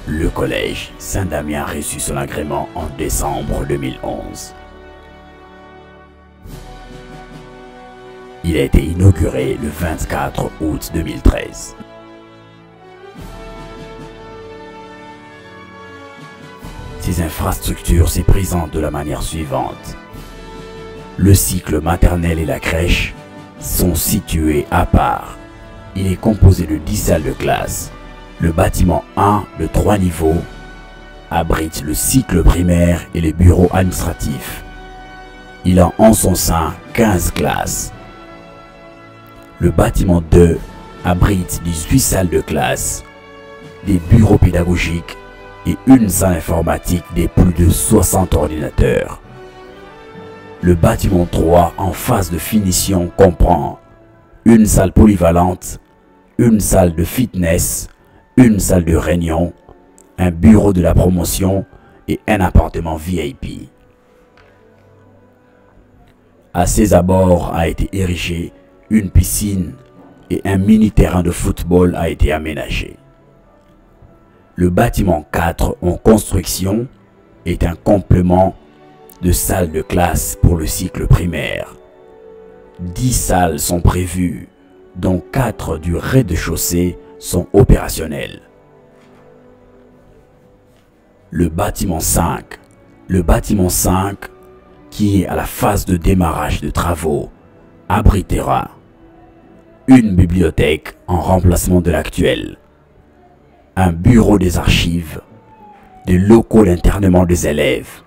Le collège Saint-Damien a reçu son agrément en décembre 2011. Il a été inauguré le 24 août 2013. Ces infrastructures se présentent de la manière suivante. Le cycle maternel et la crèche sont situés à part. Il est composé de 10 salles de classe. Le bâtiment 1 de 3 niveaux abrite le cycle primaire et les bureaux administratifs. Il a en son sein 15 classes. Le bâtiment 2 abrite 18 salles de classe, des bureaux pédagogiques et une salle informatique de plus de 60 ordinateurs. Le bâtiment 3 en phase de finition comprend une salle polyvalente, une salle de fitness, une salle de réunion, un bureau de la promotion et un appartement VIP. À ses abords a été érigé une piscine et un mini terrain de football a été aménagé. Le bâtiment 4 en construction est un complément de salles de classe pour le cycle primaire. 10 salles sont prévues, dont 4 du rez-de-chaussée sont opérationnelles. Le bâtiment 5, qui est à la phase de démarrage de travaux, abritera une bibliothèque en remplacement de l'actuelle, un bureau des archives, des locaux d'internement des élèves,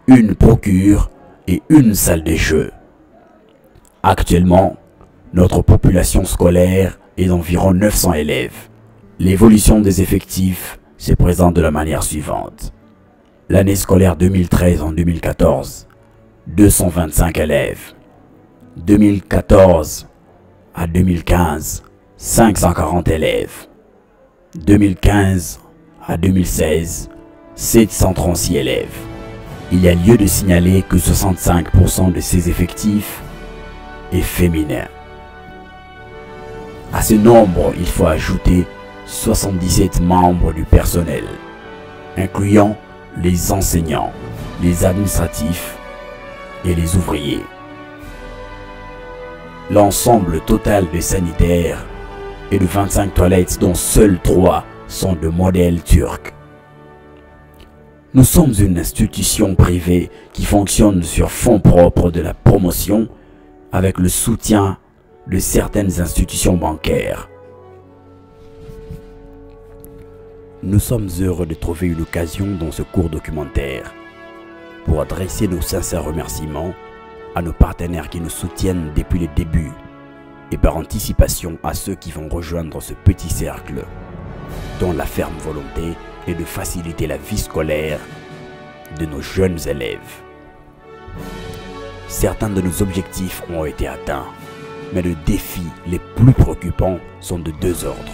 une procure et une salle de jeux. Actuellement, notre population scolaire est d'environ 900 élèves. L'évolution des effectifs se présente de la manière suivante. L'année scolaire 2013 en 2014, 225 élèves. 2014 à 2015, 540 élèves. 2015 à 2016, 736 élèves. Il y a lieu de signaler que 65% de ces effectifs est féminin. À ce nombre, il faut ajouter 77 membres du personnel, incluant les enseignants, les administratifs et les ouvriers. L'ensemble total des sanitaires est de 25 toilettes dont seules 3 sont de modèle turc. Nous sommes une institution privée qui fonctionne sur fonds propres de la promotion avec le soutien de certaines institutions bancaires. Nous sommes heureux de trouver une occasion dans ce court documentaire pour adresser nos sincères remerciements à nos partenaires qui nous soutiennent depuis le début et par anticipation à ceux qui vont rejoindre ce petit cercle dont la ferme volonté est de faciliter la vie scolaire de nos jeunes élèves. Certains de nos objectifs ont été atteints, mais les défis les plus préoccupants sont de 2 ordres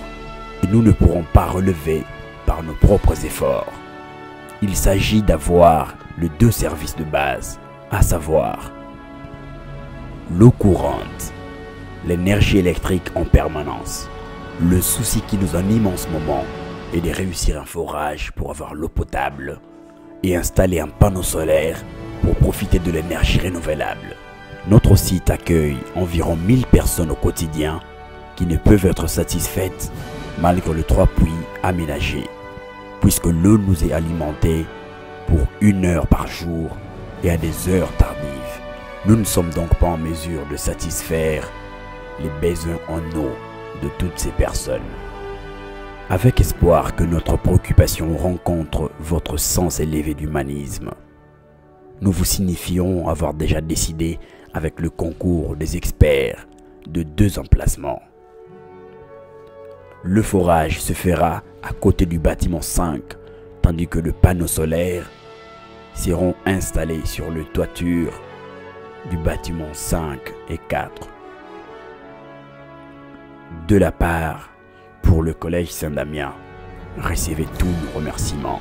et nous ne pourrons pas relever par nos propres efforts. Il s'agit d'avoir les 2 services de base, à savoir l'eau courante, l'énergie électrique en permanence. Le souci qui nous anime en ce moment est de réussir un forage pour avoir l'eau potable et installer un panneau solaire pour profiter de l'énergie renouvelable. Notre site accueille environ 1000 personnes au quotidien qui ne peuvent être satisfaites malgré les 3 puits aménagés, puisque l'eau nous est alimentée pour 1 heure par jour et à des heures tardives. Nous ne sommes donc pas en mesure de satisfaire les besoins en eau de toutes ces personnes. Avec espoir que notre préoccupation rencontre votre sens élevé d'humanisme, nous vous signifions avoir déjà décidé avec le concours des experts de 2 emplacements. Le forage se fera à côté du bâtiment 5, tandis que le panneau solaire seront installés sur le toiture du bâtiment 5 et 4. De la part pour le collège Saint-Damien, recevez tous nos remerciements.